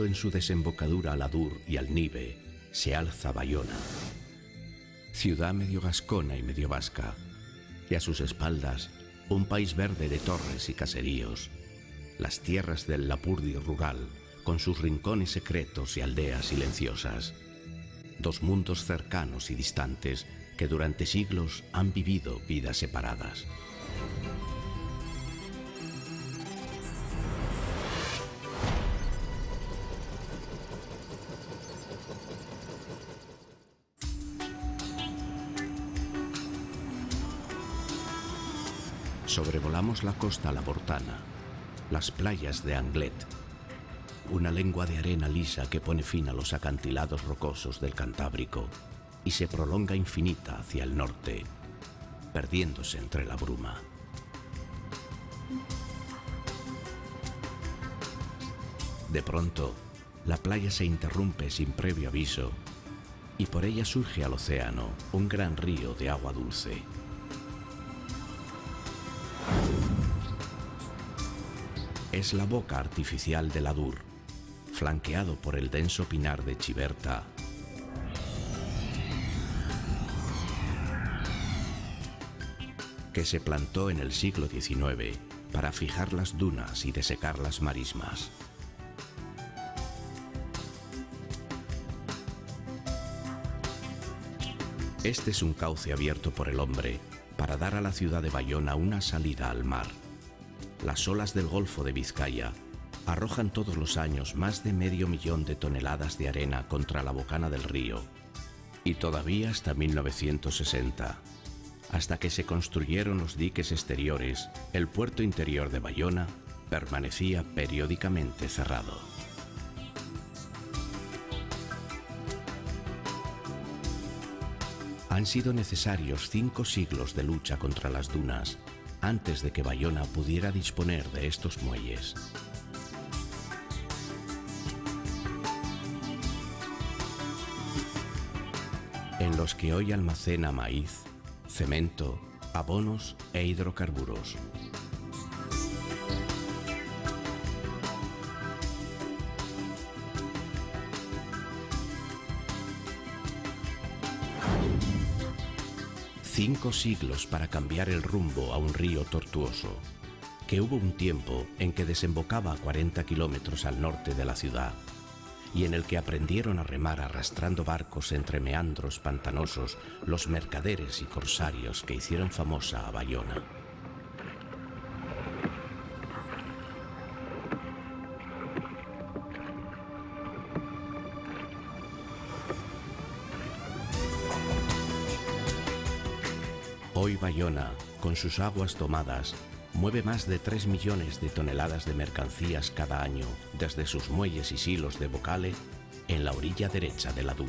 Uniendo en su desembocadura al Adur y al Nive, se alza Bayona, ciudad medio gascona y medio vasca, y a sus espaldas un país verde de torres y caseríos, las tierras del Lapurdi rural, con sus rincones secretos y aldeas silenciosas. Dos mundos cercanos y distantes que durante siglos han vivido vidas separadas. Sobrevolamos la costa labortana, las playas de Anglet, una lengua de arena lisa que pone fin a los acantilados rocosos del Cantábrico y se prolonga infinita hacia el norte, perdiéndose entre la bruma. De pronto, la playa se interrumpe sin previo aviso y por ella surge al océano un gran río de agua dulce. Es la boca artificial del Adur, flanqueado por el denso pinar de Chiberta, que se plantó en el siglo XIX para fijar las dunas y desecar las marismas. Este es un cauce abierto por el hombre para dar a la ciudad de Bayona una salida al mar. Las olas del Golfo de Vizcaya arrojan todos los años más de 500.000 de toneladas de arena contra la bocana del río, y todavía hasta 1960, hasta que se construyeron los diques exteriores, el puerto interior de Bayona permanecía periódicamente cerrado. Han sido necesarios 5 siglos de lucha contra las dunas antes de que Bayona pudiera disponer de estos muelles. En los que hoy almacena maíz, cemento, abonos e hidrocarburos. Cinco siglos para cambiar el rumbo a un río tortuoso, que hubo un tiempo en que desembocaba a 40 kilómetros al norte de la ciudad, y en el que aprendieron a remar arrastrando barcos entre meandros pantanosos los mercaderes y corsarios que hicieron famosa a Bayona. Hoy Bayona, con sus aguas tomadas, mueve más de 3 millones de toneladas de mercancías cada año desde sus muelles y silos de Bocale en la orilla derecha del Adur.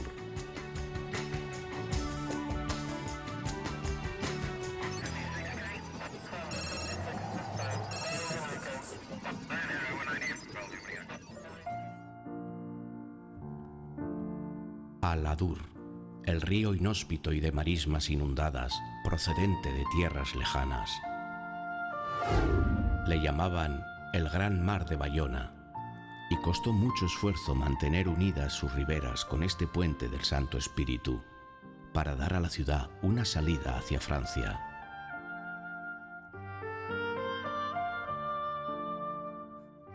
Al Adur, el río inhóspito y de marismas inundadas, procedente de tierras lejanas. Le llamaban el Gran Mar de Bayona, y costó mucho esfuerzo mantener unidas sus riberas con este puente del Santo Espíritu, para dar a la ciudad una salida hacia Francia.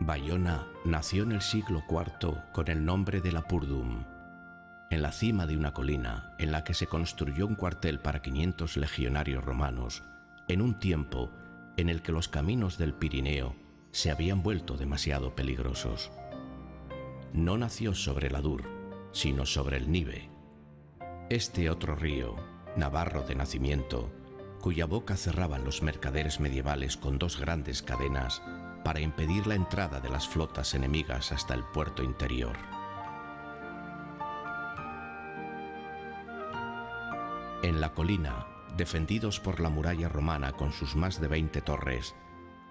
Bayona nació en el siglo IV con el nombre de Lapurdum, en la cima de una colina en la que se construyó un cuartel para 500 legionarios romanos, en un tiempo en el que los caminos del Pirineo se habían vuelto demasiado peligrosos. No nació sobre el Adur, sino sobre el Nive, este otro río, navarro de nacimiento, cuya boca cerraban los mercaderes medievales con 2 grandes cadenas para impedir la entrada de las flotas enemigas hasta el puerto interior. En la colina, defendidos por la muralla romana con sus más de 20 torres,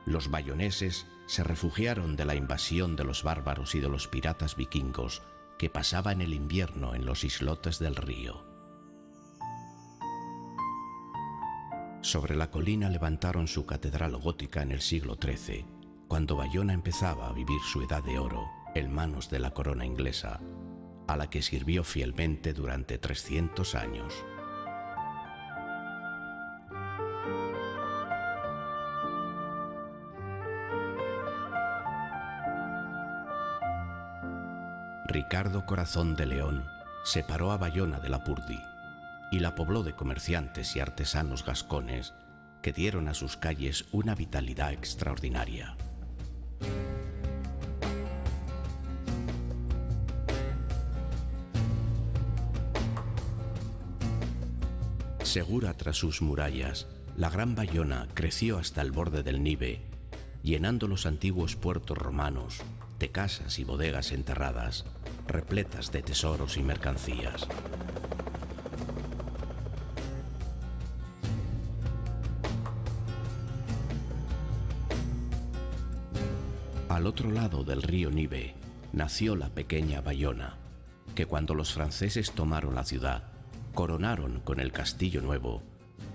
los bayoneses se refugiaron de la invasión de los bárbaros y de los piratas vikingos que pasaban el invierno en los islotes del río. Sobre la colina levantaron su catedral gótica en el siglo XIII, cuando Bayona empezaba a vivir su edad de oro, en manos de la corona inglesa, a la que sirvió fielmente durante 300 años. Ricardo Corazón de León separó a Bayona de Lapurdi y la pobló de comerciantes y artesanos gascones que dieron a sus calles una vitalidad extraordinaria. Segura tras sus murallas, la gran Bayona creció hasta el borde del Nive, llenando los antiguos puertos romanos de casas y bodegas enterradas, repletas de tesoros y mercancías. Al otro lado del río Nive nació la pequeña Bayona, que cuando los franceses tomaron la ciudad, coronaron con el Castillo Nuevo,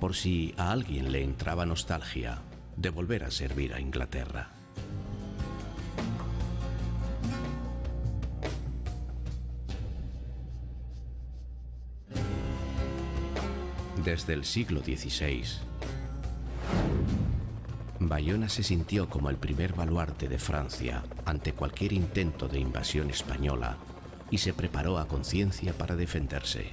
por si a alguien le entraba nostalgia de volver a servir a Inglaterra. Desde el siglo XVI, Bayona se sintió como el primer baluarte de Francia ante cualquier intento de invasión española y se preparó a conciencia para defenderse.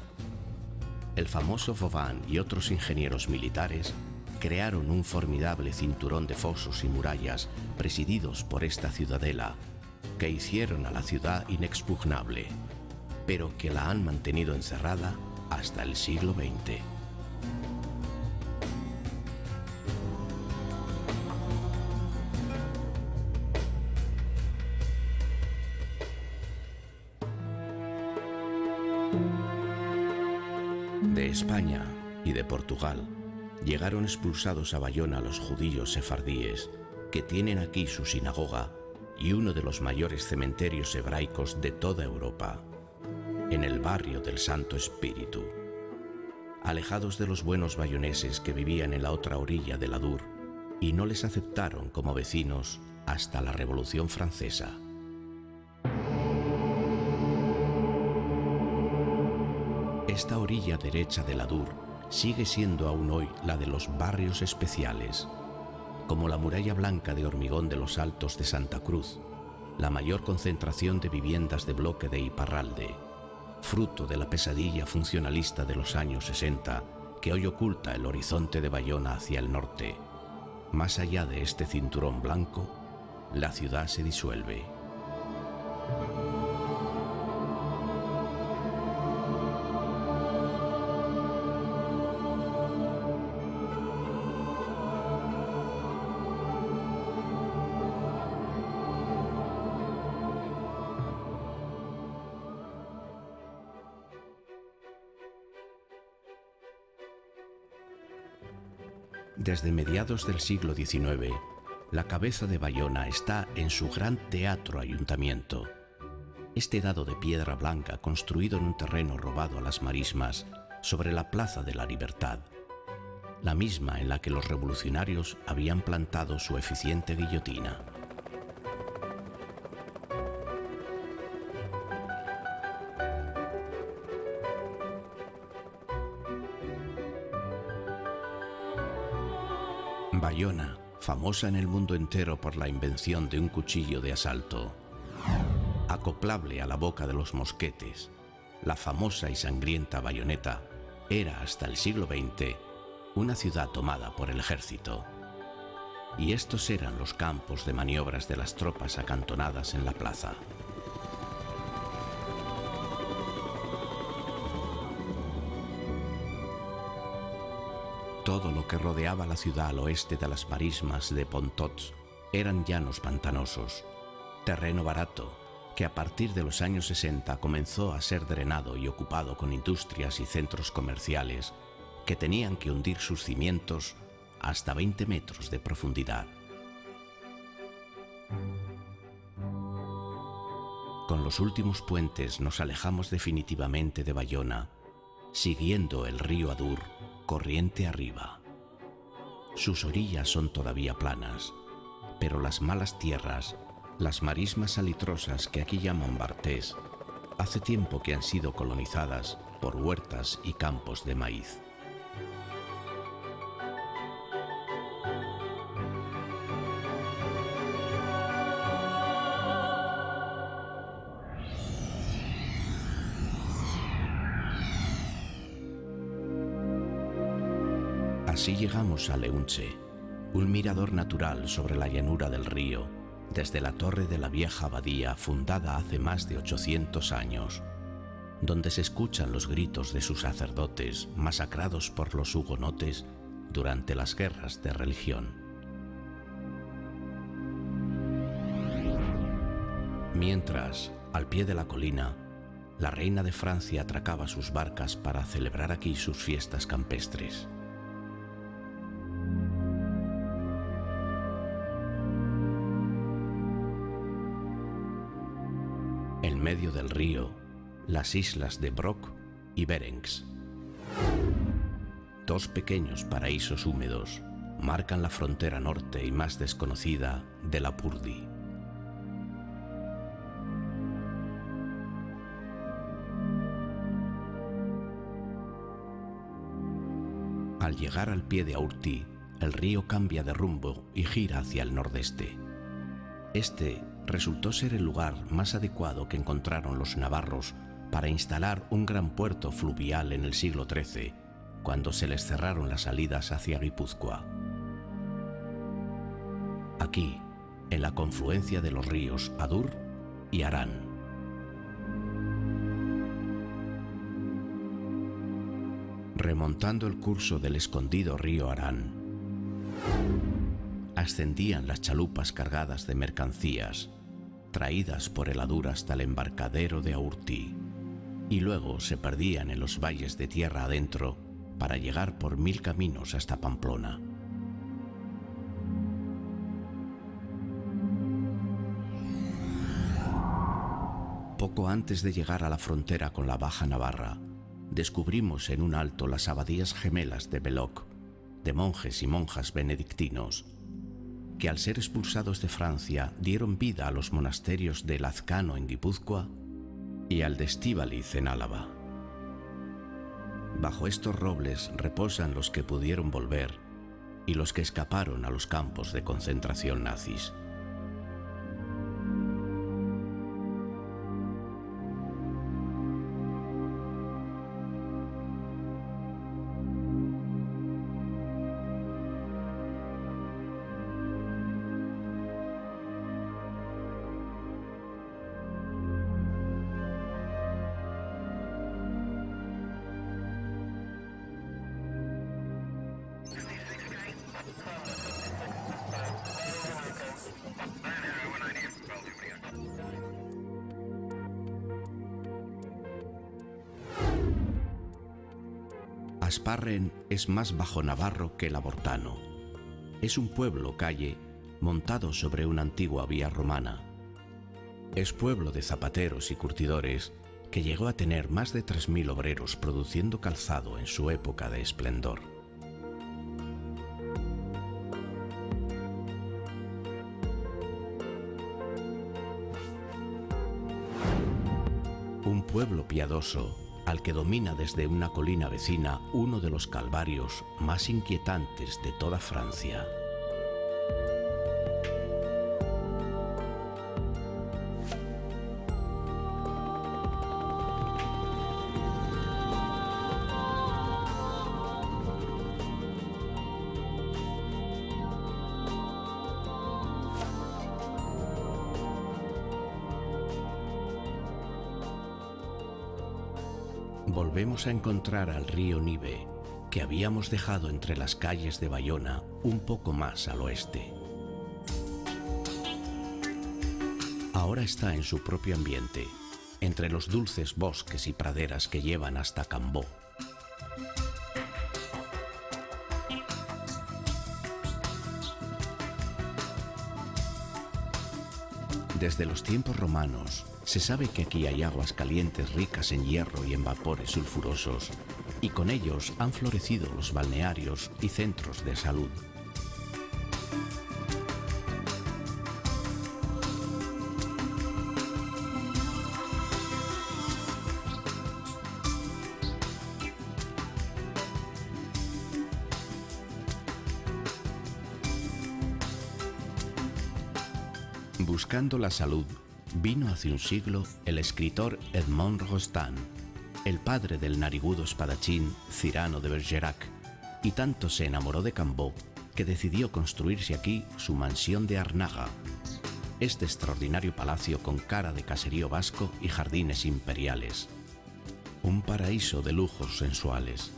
El famoso Vauban y otros ingenieros militares crearon un formidable cinturón de fosos y murallas presididos por esta ciudadela que hicieron a la ciudad inexpugnable, pero que la han mantenido encerrada hasta el siglo XX. De España y de Portugal llegaron expulsados a Bayona los judíos sefardíes, que tienen aquí su sinagoga y uno de los mayores cementerios hebraicos de toda Europa, en el barrio del Santo Espíritu. Alejados de los buenos bayoneses que vivían en la otra orilla del Adour, y no les aceptaron como vecinos hasta la Revolución Francesa. Esta orilla derecha del Adour sigue siendo aún hoy la de los barrios especiales, como la muralla blanca de hormigón de los Altos de Santa Cruz, la mayor concentración de viviendas de bloque de Iparralde, fruto de la pesadilla funcionalista de los años 60 que hoy oculta el horizonte de Bayona hacia el norte. Más allá de este cinturón blanco, la ciudad se disuelve. Desde mediados del siglo XIX, la cabeza de Bayona está en su gran teatro ayuntamiento. Este dado de piedra blanca construido en un terreno robado a las marismas sobre la Plaza de la Libertad, la misma en la que los revolucionarios habían plantado su eficiente guillotina. Bayona, famosa en el mundo entero por la invención de un cuchillo de asalto, acoplable a la boca de los mosquetes, la famosa y sangrienta bayoneta, era hasta el siglo XX una ciudad tomada por el ejército. Y estos eran los campos de maniobras de las tropas acantonadas en la plaza. Todo lo que rodeaba la ciudad al oeste de las marismas de Pontots eran llanos pantanosos, terreno barato que a partir de los años 60 comenzó a ser drenado y ocupado con industrias y centros comerciales que tenían que hundir sus cimientos hasta 20 metros de profundidad. Con los últimos puentes nos alejamos definitivamente de Bayona, siguiendo el río Adour corriente arriba. Sus orillas son todavía planas, pero las malas tierras Las marismas salitrosas que aquí llaman Bartés, hace tiempo que han sido colonizadas por huertas y campos de maíz. Así llegamos a Leunche, un mirador natural sobre la llanura del río, desde la torre de la vieja abadía fundada hace más de 800 años, donde se escuchan los gritos de sus sacerdotes masacrados por los hugonotes durante las guerras de religión. Mientras, al pie de la colina, la reina de Francia atracaba sus barcas para celebrar aquí sus fiestas campestres. En medio del río, las islas de Brock y Berenx. Dos pequeños paraísos húmedos marcan la frontera norte y más desconocida de Lapurdie. Al llegar al pie de Aurti, el río cambia de rumbo y gira hacia el nordeste. Este resultó ser el lugar más adecuado que encontraron los navarros para instalar un gran puerto fluvial en el siglo XIII, cuando se les cerraron las salidas hacia Guipúzcoa. Aquí, en la confluencia de los ríos Adur y Arán. Remontando el curso del escondido río Arán, ascendían las chalupas cargadas de mercancías, traídas por el Adur hasta el embarcadero de Aurti, y luego se perdían en los valles de tierra adentro para llegar por 1000 caminos hasta Pamplona. Poco antes de llegar a la frontera con la Baja Navarra, descubrimos en un alto las abadías gemelas de Belloc, de monjes y monjas benedictinos, que al ser expulsados de Francia dieron vida a los monasterios de Lazcano en Guipúzcoa y al de Estíbaliz en Álava. Bajo estos robles reposan los que pudieron volver y los que escaparon a los campos de concentración nazis. Asparren es más bajo navarro que el abortano. Es un pueblo-calle montado sobre una antigua vía romana. Es pueblo de zapateros y curtidores que llegó a tener más de 3000 obreros produciendo calzado en su época de esplendor. Un pueblo piadoso al que domina desde una colina vecina uno de los calvarios más inquietantes de toda Francia. Volvemos a encontrar al río Nive, que habíamos dejado entre las calles de Bayona un poco más al oeste. Ahora está en su propio ambiente, entre los dulces bosques y praderas que llevan hasta Cambó. Desde los tiempos romanos, se sabe que aquí hay aguas calientes ricas en hierro y en vapores sulfurosos, y con ellos han florecido los balnearios y centros de salud. Buscando la salud, vino hace un siglo el escritor Edmond Rostand, el padre del narigudo espadachín Cyrano de Bergerac, y tanto se enamoró de Cambó que decidió construirse aquí su mansión de Arnaga, este extraordinario palacio con cara de caserío vasco y jardines imperiales. Un paraíso de lujos sensuales.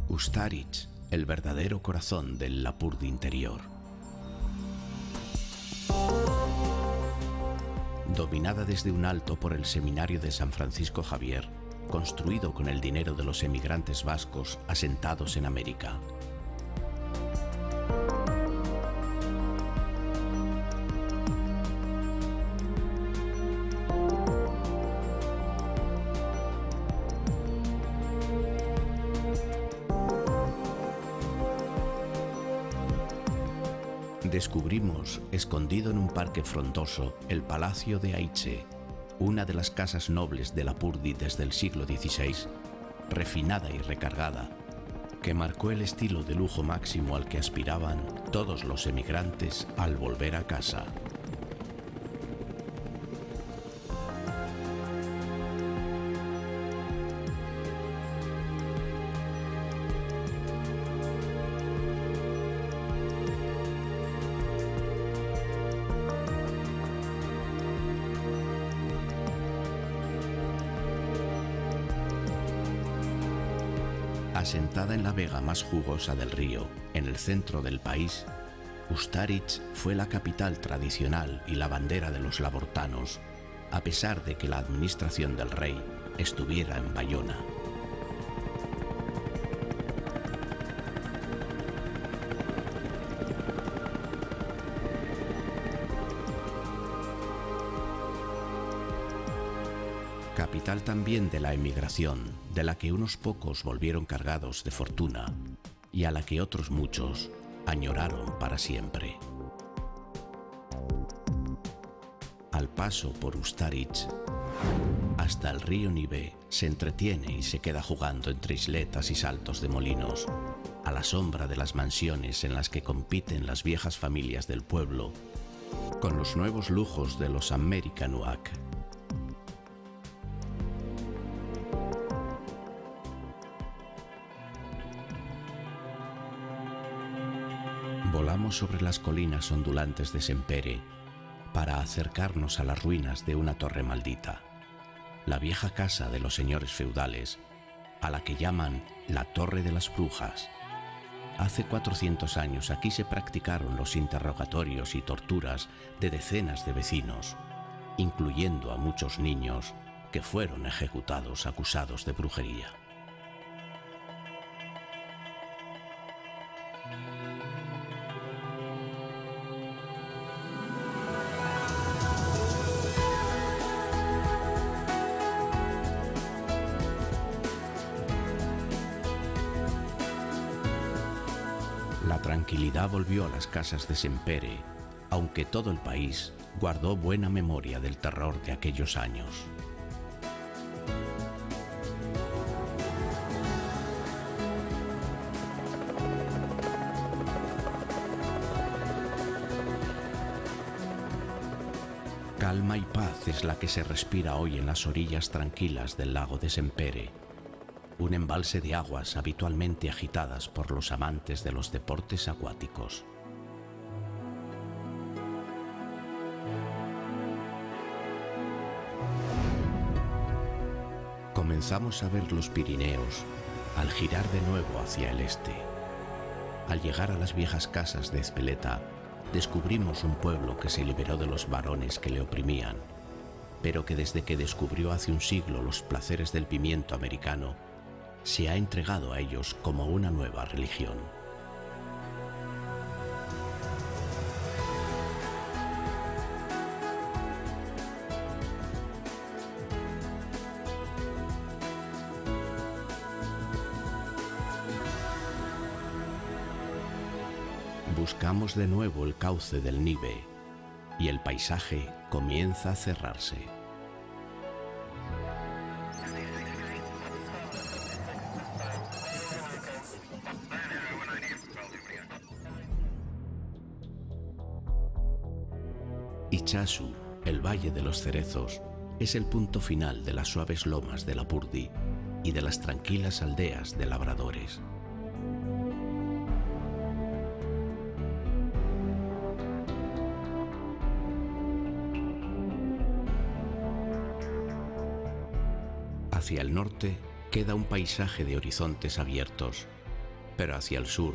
Ustaritz, el verdadero corazón del Lapurdi interior. Dominada desde un alto por el seminario de San Francisco Javier, construido con el dinero de los emigrantes vascos asentados en América. Descubrimos, escondido en un parque frondoso, el Palacio de Aiche, una de las casas nobles de Lapurdi desde el siglo XVI, refinada y recargada, que marcó el estilo de lujo máximo al que aspiraban todos los emigrantes al volver a casa. Asentada en la vega más jugosa del río, en el centro del país, Ustaritz fue la capital tradicional y la bandera de los labortanos, a pesar de que la administración del rey estuviera en Bayona. Capital también de la emigración, de la que unos pocos volvieron cargados de fortuna y a la que otros muchos añoraron para siempre. Al paso por Ustaritz, hasta el río Nive se entretiene y se queda jugando entre isletas y saltos de molinos, a la sombra de las mansiones en las que compiten las viejas familias del pueblo con los nuevos lujos de los Americanuac. Volamos sobre las colinas ondulantes de Sempere para acercarnos a las ruinas de una torre maldita, la vieja casa de los señores feudales, a la que llaman la Torre de las Brujas. Hace 400 años aquí se practicaron los interrogatorios y torturas de decenas de vecinos, incluyendo a muchos niños que fueron ejecutados acusados de brujería. La tranquilidad volvió a las casas de Sempere, aunque todo el país guardó buena memoria del terror de aquellos años. Calma y paz es la que se respira hoy en las orillas tranquilas del lago de Sempere, un embalse de aguas habitualmente agitadas por los amantes de los deportes acuáticos. Comenzamos a ver los Pirineos al girar de nuevo hacia el este. Al llegar a las viejas casas de Ezpeleta, descubrimos un pueblo que se liberó de los varones que le oprimían, pero que desde que descubrió hace un siglo los placeres del pimiento americano, se ha entregado a ellos como una nueva religión. Buscamos de nuevo el cauce del Nive y el paisaje comienza a cerrarse. Itxasu, el Valle de los Cerezos, es el punto final de las suaves lomas de Lapurdi y de las tranquilas aldeas de labradores. Hacia el norte queda un paisaje de horizontes abiertos, pero hacia el sur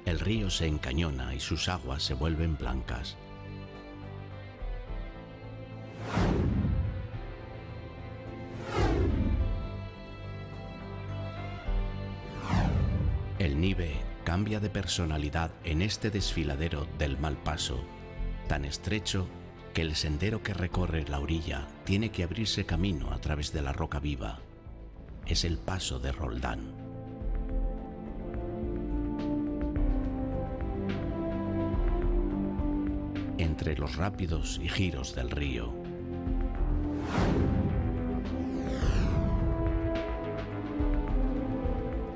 el río se encañona y sus aguas se vuelven blancas. El Nive cambia de personalidad en este desfiladero del mal paso, tan estrecho que el sendero que recorre la orilla tiene que abrirse camino a través de la roca viva. Es el paso de Roldán. Entre los rápidos y giros del río,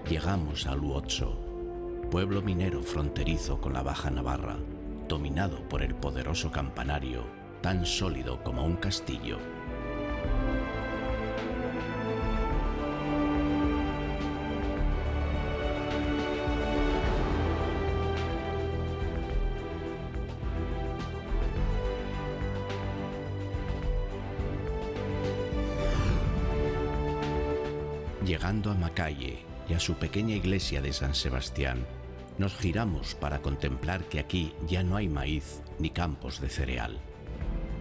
llegamos a Luocho, pueblo minero fronterizo con la Baja Navarra, dominado por el poderoso campanario, tan sólido como un castillo. Llegando a Macalle y a su pequeña iglesia de San Sebastián, nos giramos para contemplar que aquí ya no hay maíz ni campos de cereal,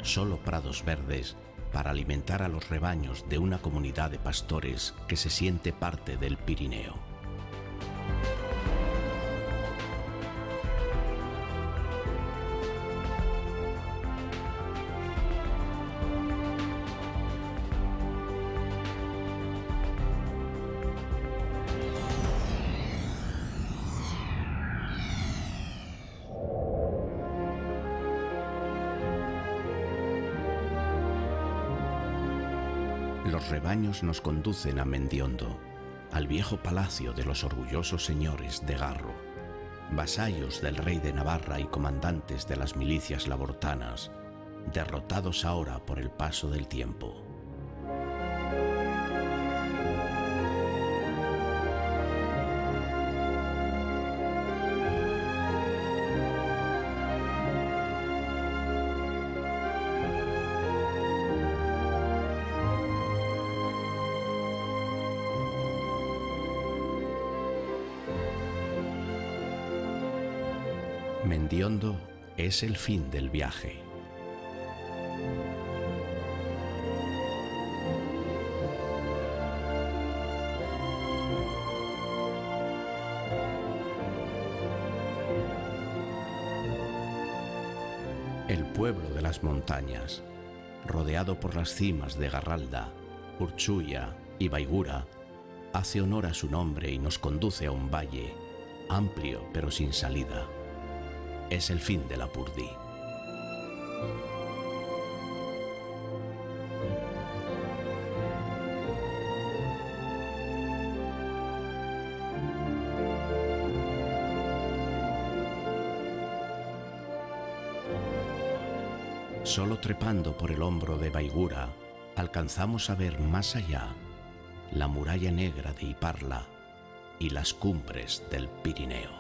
solo prados verdes para alimentar a los rebaños de una comunidad de pastores que se siente parte del Pirineo. Los rebaños nos conducen a Mendiondo, al viejo palacio de los orgullosos señores de Garro, vasallos del rey de Navarra y comandantes de las milicias labortanas, derrotados ahora por el paso del tiempo. Mendiondo es el fin del viaje. El pueblo de las montañas, rodeado por las cimas de Garralda, Urchuya y Baigura, hace honor a su nombre y nos conduce a un valle, amplio pero sin salida. Es el fin de Lapurdi. Solo trepando por el hombro de Baigura alcanzamos a ver más allá la muralla negra de Iparla y las cumbres del Pirineo.